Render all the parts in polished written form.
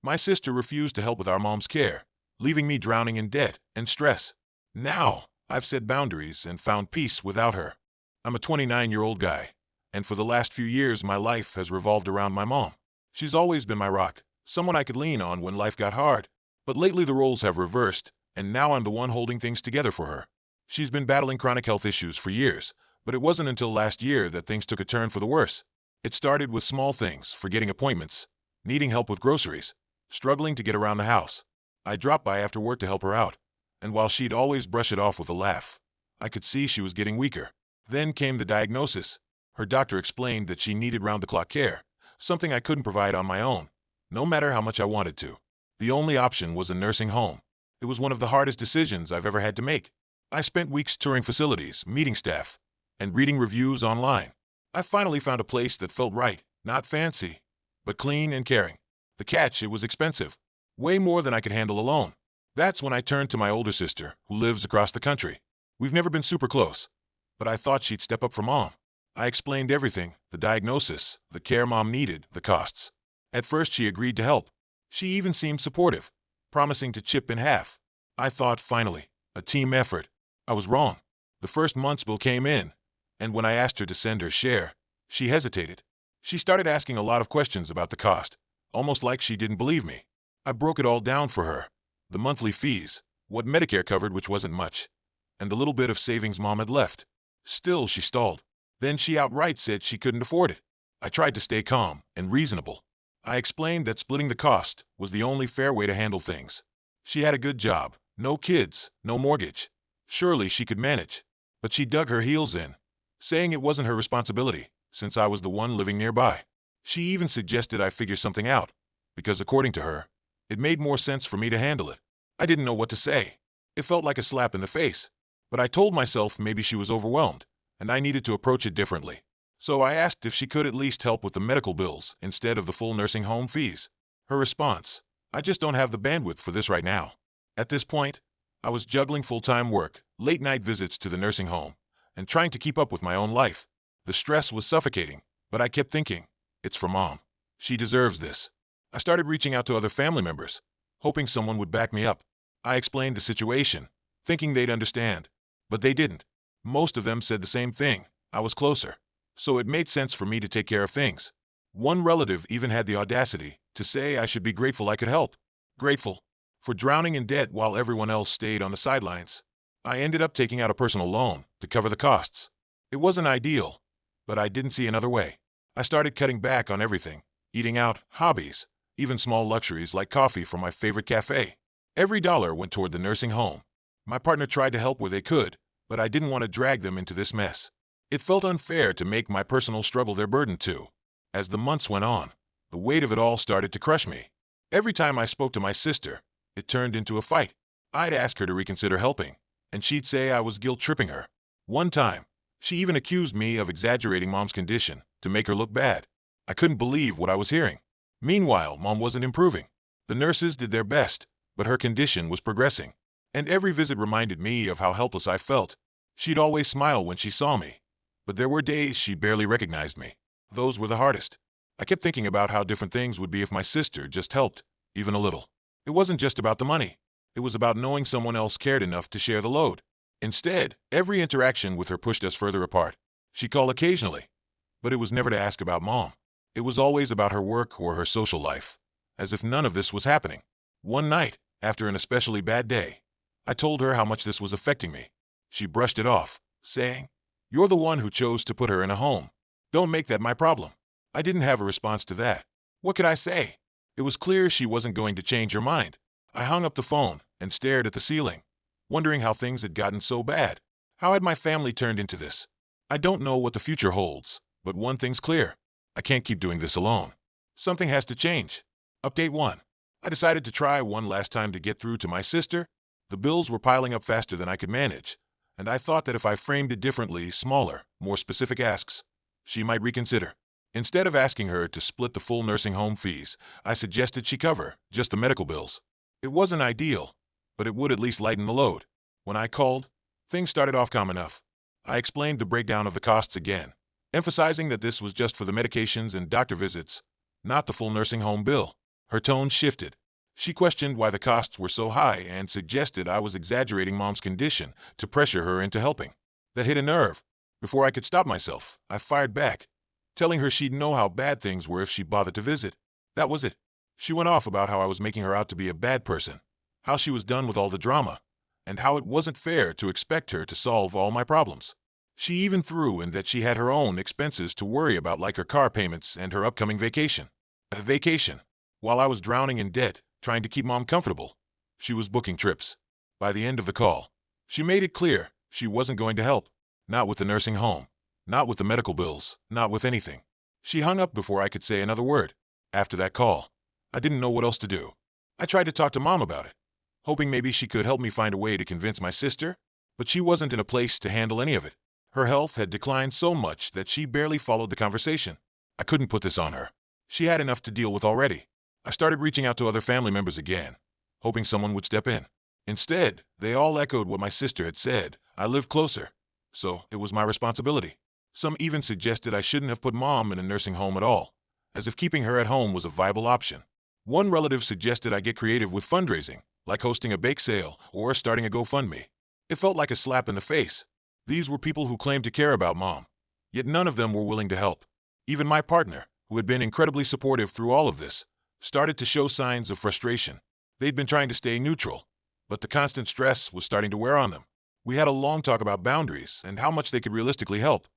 My sister refused to help with our mom's care, leaving me drowning in debt and stress. Now, I've set boundaries and found peace without her. I'm a 29-year-old guy, and for the last few years my life has revolved around my mom. She's always been my rock, someone I could lean on when life got hard. But lately the roles have reversed, and now I'm the one holding things together for her. She's been battling chronic health issues for years, but it wasn't until last year that things took a turn for the worse. It started with small things, forgetting appointments, needing help with groceries, struggling to get around the house. I dropped by after work to help her out, and while she'd always brush it off with a laugh, I could see she was getting weaker. Then came the diagnosis. Her doctor explained that she needed round-the-clock care, something I couldn't provide on my own, no matter how much I wanted to. The only option was a nursing home. It was one of the hardest decisions I've ever had to make. I spent weeks touring facilities, meeting staff, and reading reviews online. I finally found a place that felt right, not fancy, but clean and caring. The catch, it was expensive, way more than I could handle alone. That's when I turned to my older sister, who lives across the country. We've never been super close, but I thought she'd step up for Mom. I explained everything, the diagnosis, the care Mom needed, the costs. At first she agreed to help. She even seemed supportive, promising to chip in half. I thought, finally, a team effort. I was wrong. The first month's bill came in, and when I asked her to send her share, she hesitated. She started asking a lot of questions about the cost, almost like she didn't believe me. I broke it all down for her. The monthly fees, what Medicare covered, which wasn't much, and the little bit of savings Mom had left. Still, she stalled. Then she outright said she couldn't afford it. I tried to stay calm and reasonable. I explained that splitting the cost was the only fair way to handle things. She had a good job, no kids, no mortgage. Surely she could manage. But she dug her heels in, saying it wasn't her responsibility, since I was the one living nearby. She even suggested I figure something out, because according to her, it made more sense for me to handle it. I didn't know what to say. It felt like a slap in the face. But I told myself maybe she was overwhelmed, and I needed to approach it differently. So I asked if she could at least help with the medical bills instead of the full nursing home fees. Her response, "I just don't have the bandwidth for this right now." At this point, I was juggling full-time work, late-night visits to the nursing home, and trying to keep up with my own life. The stress was suffocating, but I kept thinking, it's for Mom. She deserves this. I started reaching out to other family members, hoping someone would back me up. I explained the situation, thinking they'd understand, but they didn't. Most of them said the same thing, I was closer, so it made sense for me to take care of things. One relative even had the audacity to say I should be grateful I could help. Grateful for drowning in debt while everyone else stayed on the sidelines. I ended up taking out a personal loan to cover the costs. It wasn't ideal, but I didn't see another way. I started cutting back on everything, eating out, hobbies, even small luxuries like coffee from my favorite cafe. Every dollar went toward the nursing home. My partner tried to help where they could, but I didn't want to drag them into this mess. It felt unfair to make my personal struggle their burden too. As the months went on, the weight of it all started to crush me. Every time I spoke to my sister, it turned into a fight. I'd ask her to reconsider helping, and she'd say I was guilt-tripping her. One time, she even accused me of exaggerating Mom's condition to make her look bad. I couldn't believe what I was hearing. Meanwhile, Mom wasn't improving. The nurses did their best, but her condition was progressing. And every visit reminded me of how helpless I felt. She'd always smile when she saw me, but there were days she barely recognized me. Those were the hardest. I kept thinking about how different things would be if my sister just helped, even a little. It wasn't just about the money. It was about knowing someone else cared enough to share the load. Instead, every interaction with her pushed us further apart. She'd call occasionally, but it was never to ask about Mom. It was always about her work or her social life, as if none of this was happening. One night, after an especially bad day, I told her how much this was affecting me. She brushed it off, saying, "You're the one who chose to put her in a home. Don't make that my problem." I didn't have a response to that. What could I say? It was clear she wasn't going to change her mind. I hung up the phone and stared at the ceiling, wondering how things had gotten so bad. How had my family turned into this? I don't know what the future holds, but one thing's clear. I can't keep doing this alone. Something has to change. Update 1. I decided to try one last time to get through to my sister. The bills were piling up faster than I could manage, and I thought that if I framed it differently, smaller, more specific asks, she might reconsider. Instead of asking her to split the full nursing home fees, I suggested she cover just the medical bills. It wasn't ideal, but it would at least lighten the load. When I called, things started off calm enough. I explained the breakdown of the costs again, emphasizing that this was just for the medications and doctor visits, not the full nursing home bill. Her tone shifted. She questioned why the costs were so high and suggested I was exaggerating Mom's condition to pressure her into helping. That hit a nerve. Before I could stop myself, I fired back, telling her she'd know how bad things were if she bothered to visit. That was it. She went off about how I was making her out to be a bad person, how she was done with all the drama, and how it wasn't fair to expect her to solve all my problems. She even threw in that she had her own expenses to worry about, like her car payments and her upcoming vacation. A vacation. While I was drowning in debt, trying to keep Mom comfortable, she was booking trips. By the end of the call, she made it clear she wasn't going to help. Not with the nursing home, not with the medical bills, not with anything. She hung up before I could say another word. After that call, I didn't know what else to do. I tried to talk to Mom about it, hoping maybe she could help me find a way to convince my sister, but she wasn't in a place to handle any of it. Her health had declined so much that she barely followed the conversation. I couldn't put this on her. She had enough to deal with already. I started reaching out to other family members again, hoping someone would step in. Instead, they all echoed what my sister had said. I lived closer, so it was my responsibility. Some even suggested I shouldn't have put Mom in a nursing home at all, as if keeping her at home was a viable option. One relative suggested I get creative with fundraising, like hosting a bake sale or starting a GoFundMe. It felt like a slap in the face. These were people who claimed to care about Mom, yet none of them were willing to help. Even my partner, who had been incredibly supportive through all of this, started to show signs of frustration. They'd been trying to stay neutral, but the constant stress was starting to wear on them. We had a long talk about boundaries and how much they could realistically help,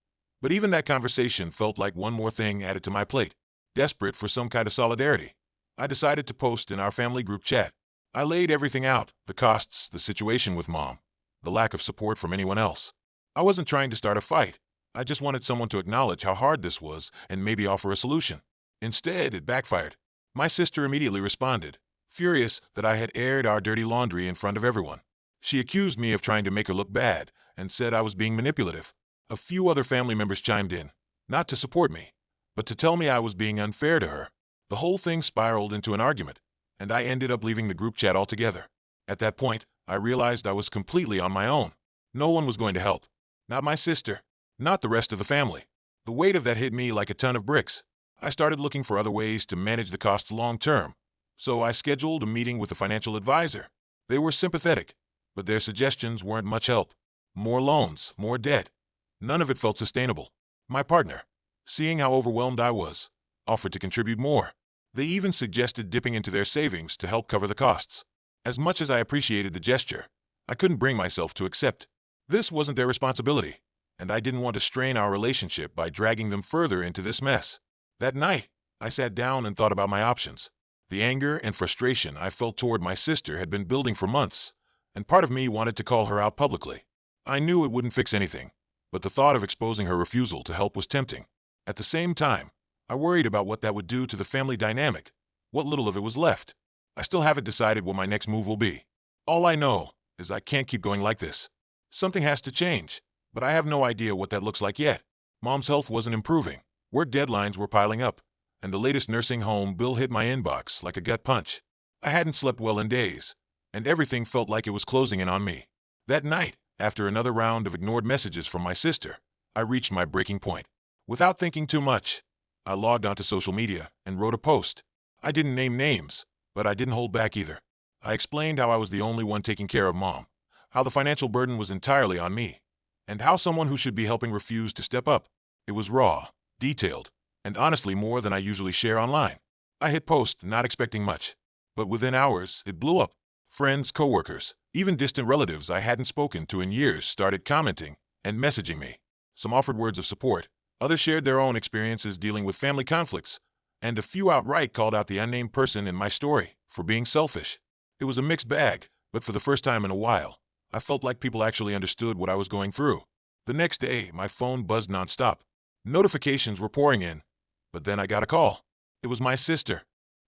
but even that conversation felt like one more thing added to my plate. Desperate for some kind of solidarity, I decided to post in our family group chat. I laid everything out, the costs, the situation with Mom, the lack of support from anyone else. I wasn't trying to start a fight. I just wanted someone to acknowledge how hard this was and maybe offer a solution. Instead, it backfired. My sister immediately responded, furious that I had aired our dirty laundry in front of everyone. She accused me of trying to make her look bad and said I was being manipulative. A few other family members chimed in, not to support me, but to tell me I was being unfair to her. The whole thing spiraled into an argument, and I ended up leaving the group chat altogether. At that point, I realized I was completely on my own. No one was going to help. Not my sister, not the rest of the family. The weight of that hit me like a ton of bricks. I started looking for other ways to manage the costs long term, so I scheduled a meeting with a financial advisor. They were sympathetic, but their suggestions weren't much help. More loans, more debt. None of it felt sustainable. My partner, seeing how overwhelmed I was, offered to contribute more. They even suggested dipping into their savings to help cover the costs. As much as I appreciated the gesture, I couldn't bring myself to accept. This wasn't their responsibility, and I didn't want to strain our relationship by dragging them further into this mess. That night, I sat down and thought about my options. The anger and frustration I felt toward my sister had been building for months, and part of me wanted to call her out publicly. I knew it wouldn't fix anything, but the thought of exposing her refusal to help was tempting. At the same time, I worried about what that would do to the family dynamic, what little of it was left. I still haven't decided what my next move will be. All I know is I can't keep going like this. Something has to change, but I have no idea what that looks like yet. Mom's health wasn't improving, work deadlines were piling up, and the latest nursing home bill hit my inbox like a gut punch. I hadn't slept well in days, and everything felt like it was closing in on me. That night, after another round of ignored messages from my sister, I reached my breaking point. Without thinking too much, I logged onto social media and wrote a post. I didn't name names, but I didn't hold back either. I explained how I was the only one taking care of Mom, how the financial burden was entirely on me, and how someone who should be helping refused to step up. It was raw, detailed, and honestly more than I usually share online. I hit post not expecting much, but within hours, it blew up. Friends, coworkers, even distant relatives I hadn't spoken to in years started commenting and messaging me. Some offered words of support, others shared their own experiences dealing with family conflicts, and a few outright called out the unnamed person in my story for being selfish. It was a mixed bag, but for the first time in a while, I felt like people actually understood what I was going through. The next day, my phone buzzed nonstop. Notifications were pouring in, but then I got a call. It was my sister.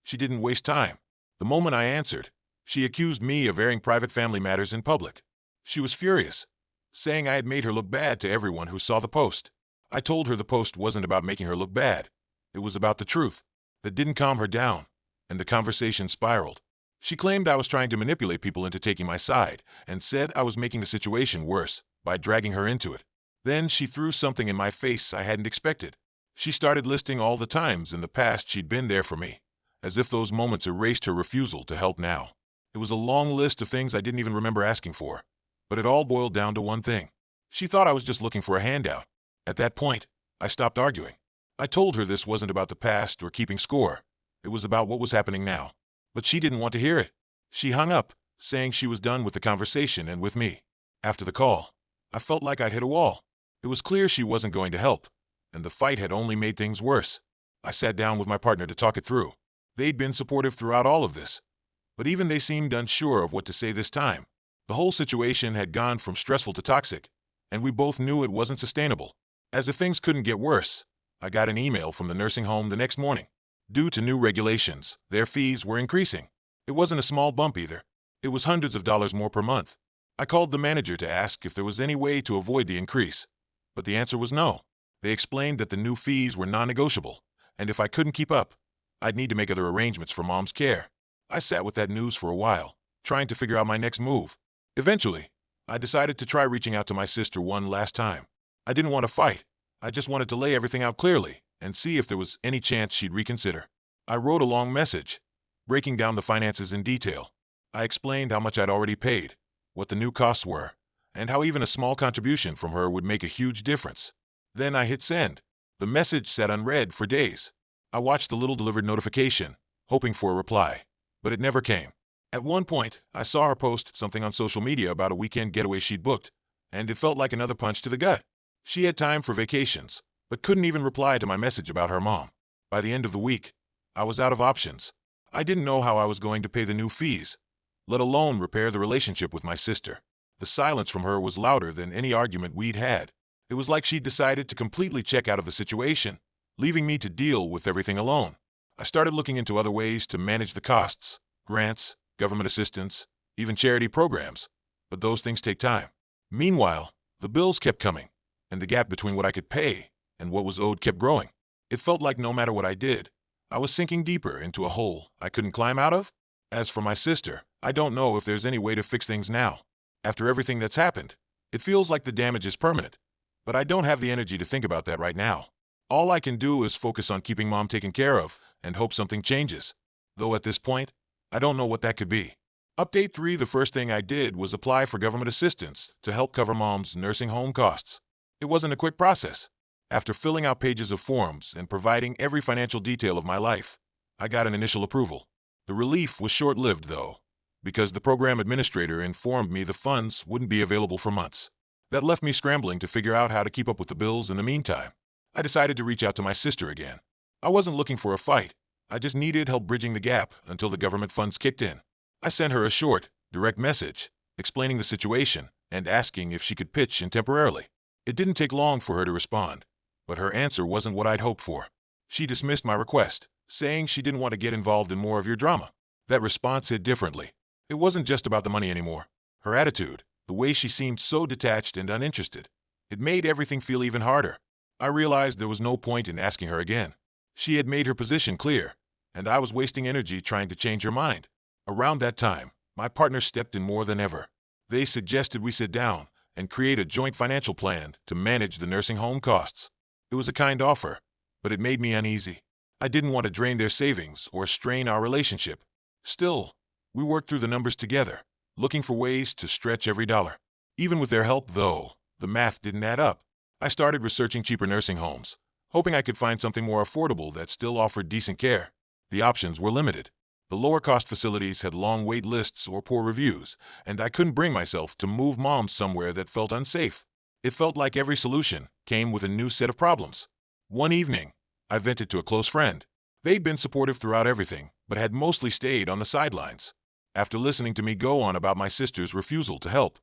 She didn't waste time. The moment I answered, she accused me of airing private family matters in public. She was furious, saying I had made her look bad to everyone who saw the post. I told her the post wasn't about making her look bad. It was about the truth. That didn't calm her down, and the conversation spiraled. She claimed I was trying to manipulate people into taking my side, and said I was making the situation worse by dragging her into it. Then she threw something in my face I hadn't expected. She started listing all the times in the past she'd been there for me, as if those moments erased her refusal to help now. It was a long list of things I didn't even remember asking for, but it all boiled down to one thing. She thought I was just looking for a handout. At that point, I stopped arguing. I told her this wasn't about the past or keeping score. It was about what was happening now. But she didn't want to hear it. She hung up, saying she was done with the conversation and with me. After the call, I felt like I'd hit a wall. It was clear she wasn't going to help, and the fight had only made things worse. I sat down with my partner to talk it through. They'd been supportive throughout all of this, but even they seemed unsure of what to say this time. The whole situation had gone from stressful to toxic, and we both knew it wasn't sustainable. As if things couldn't get worse, I got an email from the nursing home the next morning. Due to new regulations, their fees were increasing. It wasn't a small bump either. It was hundreds of dollars more per month. I called the manager to ask if there was any way to avoid the increase, but the answer was no. They explained that the new fees were non-negotiable, and if I couldn't keep up, I'd need to make other arrangements for Mom's care. I sat with that news for a while, trying to figure out my next move. Eventually, I decided to try reaching out to my sister one last time. I didn't want to fight. I just wanted to lay everything out clearly and see if there was any chance she'd reconsider. I wrote a long message, breaking down the finances in detail. I explained how much I'd already paid, what the new costs were, and how even a small contribution from her would make a huge difference. Then I hit send. The message sat unread for days. I watched the little delivered notification, hoping for a reply, but it never came. At one point, I saw her post something on social media about a weekend getaway she'd booked, and it felt like another punch to the gut. She had time for vacations, but couldn't even reply to my message about her mom. By the end of the week, I was out of options. I didn't know how I was going to pay the new fees, let alone repair the relationship with my sister. The silence from her was louder than any argument we'd had. It was like she'd decided to completely check out of the situation, leaving me to deal with everything alone. I started looking into other ways to manage the costs, grants, government assistance, even charity programs, but those things take time. Meanwhile, the bills kept coming, and the gap between what I could pay and what was owed kept growing. It felt like no matter what I did, I was sinking deeper into a hole I couldn't climb out of. As for my sister, I don't know if there's any way to fix things now. After everything that's happened, it feels like the damage is permanent, but I don't have the energy to think about that right now. All I can do is focus on keeping Mom taken care of and hope something changes. Though at this point, I don't know what that could be. Update 3: The first thing I did was apply for government assistance to help cover Mom's nursing home costs. It wasn't a quick process. After filling out pages of forms and providing every financial detail of my life, I got an initial approval. The relief was short-lived, though, because the program administrator informed me the funds wouldn't be available for months. That left me scrambling to figure out how to keep up with the bills in the meantime. I decided to reach out to my sister again. I wasn't looking for a fight. I just needed help bridging the gap until the government funds kicked in. I sent her a short, direct message, explaining the situation and asking if she could pitch in temporarily. It didn't take long for her to respond, but her answer wasn't what I'd hoped for. She dismissed my request, saying she didn't want to get involved in more of your drama. That response hit differently. It wasn't just about the money anymore. Her attitude, the way she seemed so detached and uninterested, it made everything feel even harder. I realized there was no point in asking her again. She had made her position clear, and I was wasting energy trying to change her mind. Around that time, my partner stepped in more than ever. They suggested we sit down and create a joint financial plan to manage the nursing home costs. It was a kind offer, but it made me uneasy. I didn't want to drain their savings or strain our relationship. Still, we worked through the numbers together, looking for ways to stretch every dollar. Even with their help, though, the math didn't add up. I started researching cheaper nursing homes, hoping I could find something more affordable that still offered decent care. The options were limited. The lower-cost facilities had long wait lists or poor reviews, and I couldn't bring myself to move Mom somewhere that felt unsafe. It felt like every solution came with a new set of problems. One evening, I vented to a close friend. They'd been supportive throughout everything, but had mostly stayed on the sidelines. After listening to me go on about my sister's refusal to help,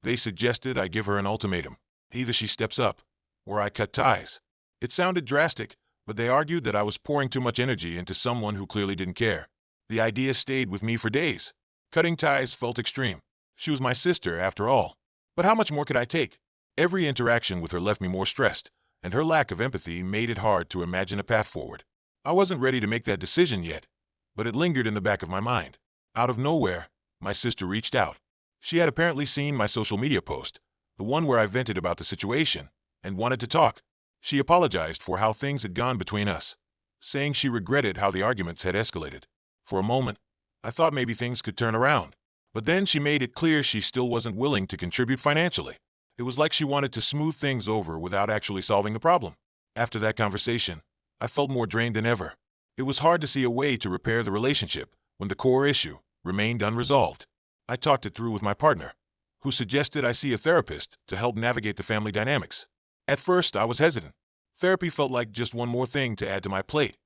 they suggested I give her an ultimatum. Either she steps up, or I cut ties. It sounded drastic, but they argued that I was pouring too much energy into someone who clearly didn't care. The idea stayed with me for days. Cutting ties felt extreme. She was my sister, after all. But how much more could I take? Every interaction with her left me more stressed, and her lack of empathy made it hard to imagine a path forward. I wasn't ready to make that decision yet, but it lingered in the back of my mind. Out of nowhere, my sister reached out. She had apparently seen my social media post, the one where I vented about the situation, and wanted to talk. She apologized for how things had gone between us, saying she regretted how the arguments had escalated. For a moment, I thought maybe things could turn around. But then she made it clear she still wasn't willing to contribute financially. It was like she wanted to smooth things over without actually solving the problem. After that conversation, I felt more drained than ever. It was hard to see a way to repair the relationship when the core issue remained unresolved. I talked it through with my partner, who suggested I see a therapist to help navigate the family dynamics. At first, I was hesitant. Therapy felt like just one more thing to add to my plate,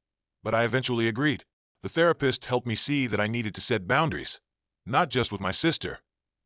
but I eventually agreed. The therapist helped me see that I needed to set boundaries, not just with my sister,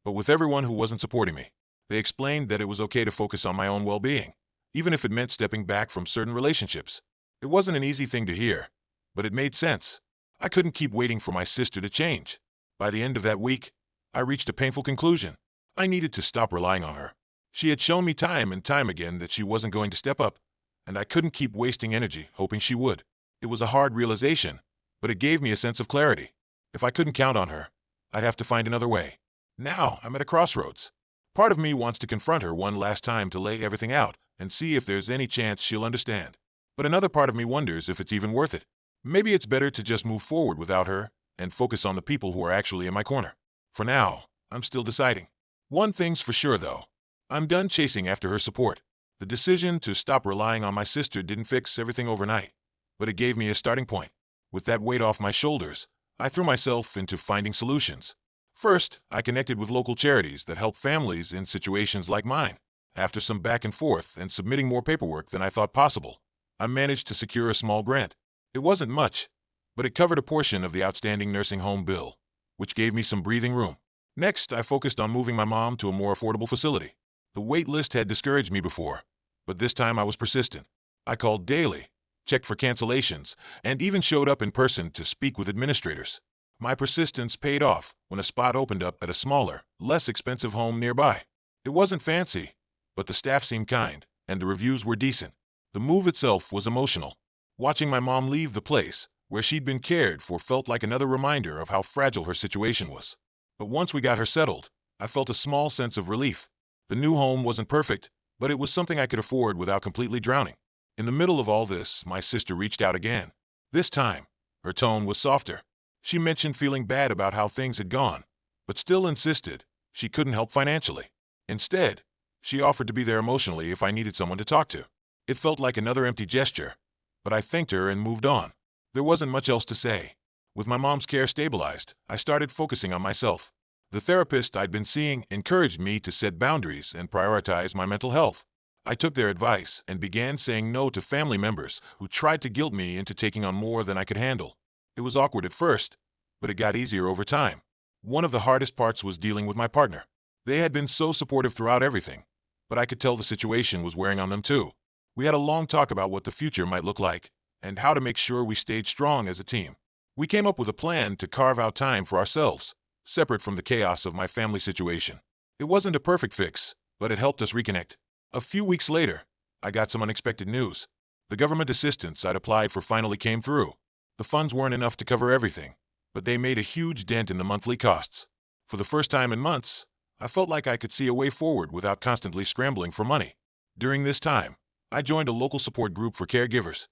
but with everyone who wasn't supporting me. They explained that it was okay to focus on my own well-being, even if it meant stepping back from certain relationships. It wasn't an easy thing to hear, but it made sense. I couldn't keep waiting for my sister to change. By the end of that week, I reached a painful conclusion. I needed to stop relying on her. She had shown me time and time again that she wasn't going to step up, and I couldn't keep wasting energy hoping she would. It was a hard realization, but it gave me a sense of clarity. If I couldn't count on her, I'd have to find another way. Now, I'm at a crossroads. Part of me wants to confront her one last time to lay everything out and see if there's any chance she'll understand. But another part of me wonders if it's even worth it. Maybe it's better to just move forward without her and focus on the people who are actually in my corner. For now, I'm still deciding. One thing's for sure, though. I'm done chasing after her support. The decision to stop relying on my sister didn't fix everything overnight, but it gave me a starting point. With that weight off my shoulders, I threw myself into finding solutions. First, I connected with local charities that help families in situations like mine. After some back and forth and submitting more paperwork than I thought possible, I managed to secure a small grant. It wasn't much, but it covered a portion of the outstanding nursing home bill, which gave me some breathing room. Next, I focused on moving my mom to a more affordable facility. The wait list had discouraged me before, but this time I was persistent. I called daily, checked for cancellations, and even showed up in person to speak with administrators. My persistence paid off when a spot opened up at a smaller, less expensive home nearby. It wasn't fancy, but the staff seemed kind, and the reviews were decent. The move itself was emotional. Watching my mom leave the place where she'd been cared for felt like another reminder of how fragile her situation was. But once we got her settled, I felt a small sense of relief. The new home wasn't perfect, but it was something I could afford without completely drowning. In the middle of all this, my sister reached out again. This time, her tone was softer. She mentioned feeling bad about how things had gone, but still insisted she couldn't help financially. Instead, she offered to be there emotionally if I needed someone to talk to. It felt like another empty gesture, but I thanked her and moved on. There wasn't much else to say. With my mom's care stabilized, I started focusing on myself. The therapist I'd been seeing encouraged me to set boundaries and prioritize my mental health. I took their advice and began saying no to family members who tried to guilt me into taking on more than I could handle. It was awkward at first, but it got easier over time. One of the hardest parts was dealing with my partner. They had been so supportive throughout everything, but I could tell the situation was wearing on them too. We had a long talk about what the future might look like and how to make sure we stayed strong as a team. We came up with a plan to carve out time for ourselves, separate from the chaos of my family situation. It wasn't a perfect fix, but it helped us reconnect. A few weeks later, I got some unexpected news. The government assistance I'd applied for finally came through. The funds weren't enough to cover everything, but they made a huge dent in the monthly costs. For the first time in months, I felt like I could see a way forward without constantly scrambling for money. During this time, I joined a local support group for caregivers.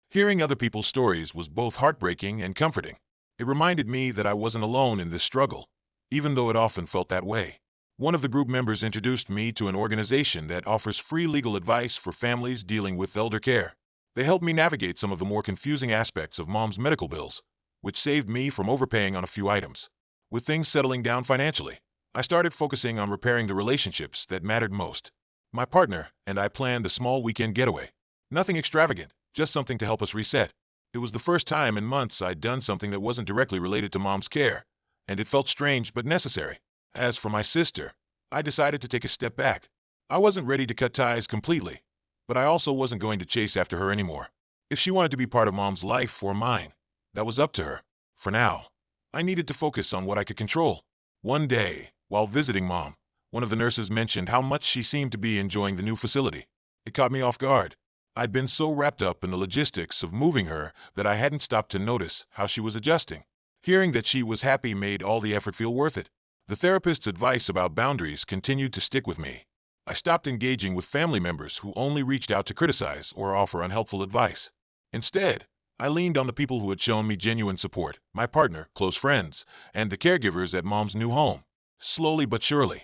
Hearing other people's stories was both heartbreaking and comforting. It reminded me that I wasn't alone in this struggle, even though it often felt that way. One of the group members introduced me to an organization that offers free legal advice for families dealing with elder care. They helped me navigate some of the more confusing aspects of Mom's medical bills, which saved me from overpaying on a few items. With things settling down financially, I started focusing on repairing the relationships that mattered most. My partner and I planned a small weekend getaway. Nothing extravagant, just something to help us reset. It was the first time in months I'd done something that wasn't directly related to Mom's care, and it felt strange but necessary. As for my sister, I decided to take a step back. I wasn't ready to cut ties completely, but I also wasn't going to chase after her anymore. If she wanted to be part of Mom's life or mine, that was up to her. For now, I needed to focus on what I could control. One day, while visiting Mom, one of the nurses mentioned how much she seemed to be enjoying the new facility. It caught me off guard. I'd been so wrapped up in the logistics of moving her that I hadn't stopped to notice how she was adjusting. Hearing that she was happy made all the effort feel worth it. The therapist's advice about boundaries continued to stick with me. I stopped engaging with family members who only reached out to criticize or offer unhelpful advice. Instead, I leaned on the people who had shown me genuine support, my partner, close friends, and the caregivers at Mom's new home. Slowly but surely,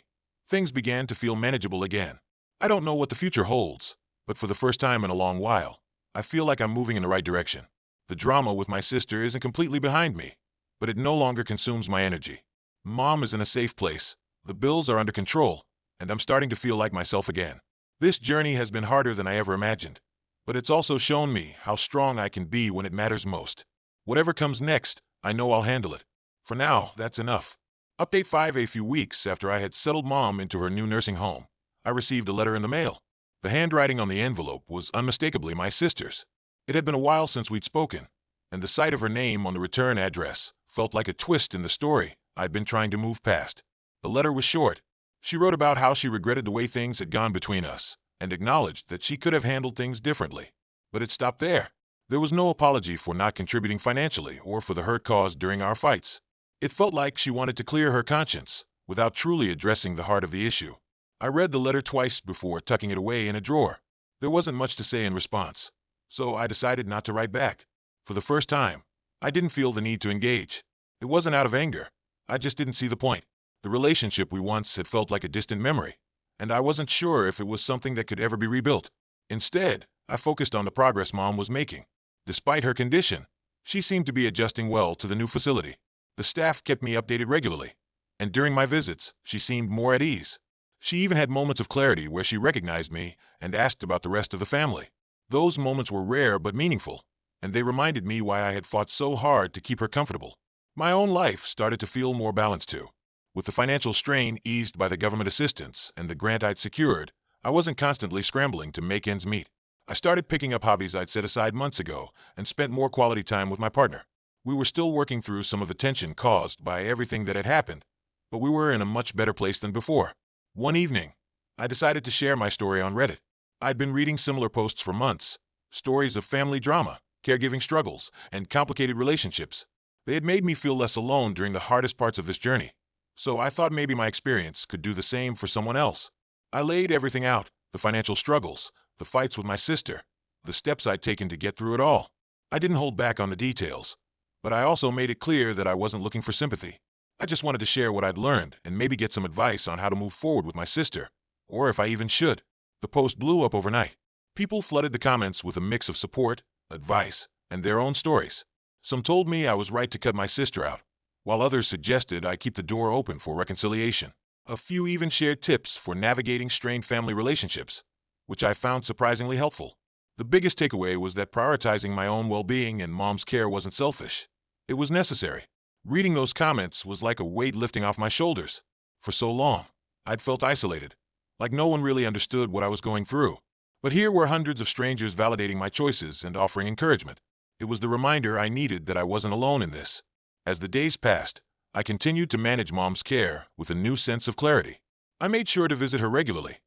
things began to feel manageable again. I don't know what the future holds, but for the first time in a long while, I feel like I'm moving in the right direction. The drama with my sister isn't completely behind me, but it no longer consumes my energy. Mom is in a safe place, the bills are under control, and I'm starting to feel like myself again. This journey has been harder than I ever imagined, but it's also shown me how strong I can be when it matters most. Whatever comes next, I know I'll handle it. For now, that's enough. Update 5. A few weeks after I had settled Mom into her new nursing home, I received a letter in the mail. The handwriting on the envelope was unmistakably my sister's. It had been a while since we'd spoken, and the sight of her name on the return address felt like a twist in the story I'd been trying to move past. The letter was short. She wrote about how she regretted the way things had gone between us, and acknowledged that she could have handled things differently. But it stopped there. There was no apology for not contributing financially or for the hurt caused during our fights. It felt like she wanted to clear her conscience, without truly addressing the heart of the issue. I read the letter twice before tucking it away in a drawer. There wasn't much to say in response, so I decided not to write back. For the first time, I didn't feel the need to engage. It wasn't out of anger. I just didn't see the point. The relationship we once had felt like a distant memory, and I wasn't sure if it was something that could ever be rebuilt. Instead, I focused on the progress Mom was making. Despite her condition, she seemed to be adjusting well to the new facility. The staff kept me updated regularly, and during my visits, she seemed more at ease. She even had moments of clarity where she recognized me and asked about the rest of the family. Those moments were rare but meaningful, and they reminded me why I had fought so hard to keep her comfortable. My own life started to feel more balanced too. With the financial strain eased by the government assistance and the grant I'd secured, I wasn't constantly scrambling to make ends meet. I started picking up hobbies I'd set aside months ago and spent more quality time with my partner. We were still working through some of the tension caused by everything that had happened, but we were in a much better place than before. One evening, I decided to share my story on Reddit. I'd been reading similar posts for months, stories of family drama, caregiving struggles, and complicated relationships. They had made me feel less alone during the hardest parts of this journey, so I thought maybe my experience could do the same for someone else. I laid everything out, the financial struggles, the fights with my sister, the steps I'd taken to get through it all. I didn't hold back on the details, but I also made it clear that I wasn't looking for sympathy. I just wanted to share what I'd learned and maybe get some advice on how to move forward with my sister, or if I even should. The post blew up overnight. People flooded the comments with a mix of support, advice, and their own stories. Some told me I was right to cut my sister out, while others suggested I keep the door open for reconciliation. A few even shared tips for navigating strained family relationships, which I found surprisingly helpful. The biggest takeaway was that prioritizing my own well-being and Mom's care wasn't selfish. It was necessary. Reading those comments was like a weight lifting off my shoulders. For so long, I'd felt isolated, like no one really understood what I was going through. But here were hundreds of strangers validating my choices and offering encouragement. It was the reminder I needed that I wasn't alone in this. As the days passed, I continued to manage Mom's care with a new sense of clarity. I made sure to visit her regularly,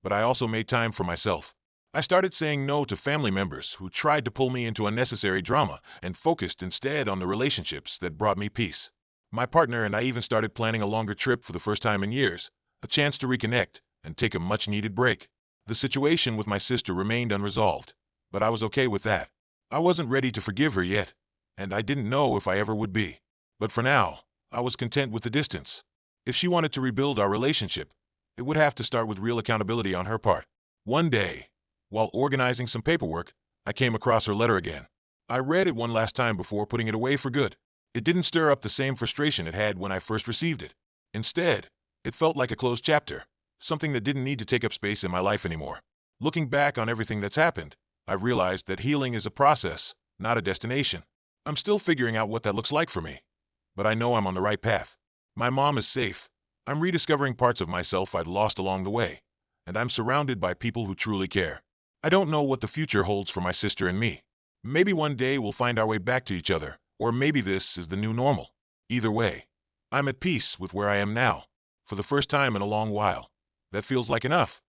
but I also made time for myself. I started saying no to family members who tried to pull me into unnecessary drama and focused instead on the relationships that brought me peace. My partner and I even started planning a longer trip for the first time in years, a chance to reconnect and take a much-needed break. The situation with my sister remained unresolved, but I was okay with that. I wasn't ready to forgive her yet, and I didn't know if I ever would be. But for now, I was content with the distance. If she wanted to rebuild our relationship, it would have to start with real accountability on her part. One day, while organizing some paperwork, I came across her letter again. I read it one last time before putting it away for good. It didn't stir up the same frustration it had when I first received it. Instead, it felt like a closed chapter, something that didn't need to take up space in my life anymore. Looking back on everything that's happened, I've realized that healing is a process, not a destination. I'm still figuring out what that looks like for me, but I know I'm on the right path. My mom is safe. I'm rediscovering parts of myself I'd lost along the way, and I'm surrounded by people who truly care. I don't know what the future holds for my sister and me. Maybe one day we'll find our way back to each other, or maybe this is the new normal. Either way, I'm at peace with where I am now, for the first time in a long while. That feels like enough.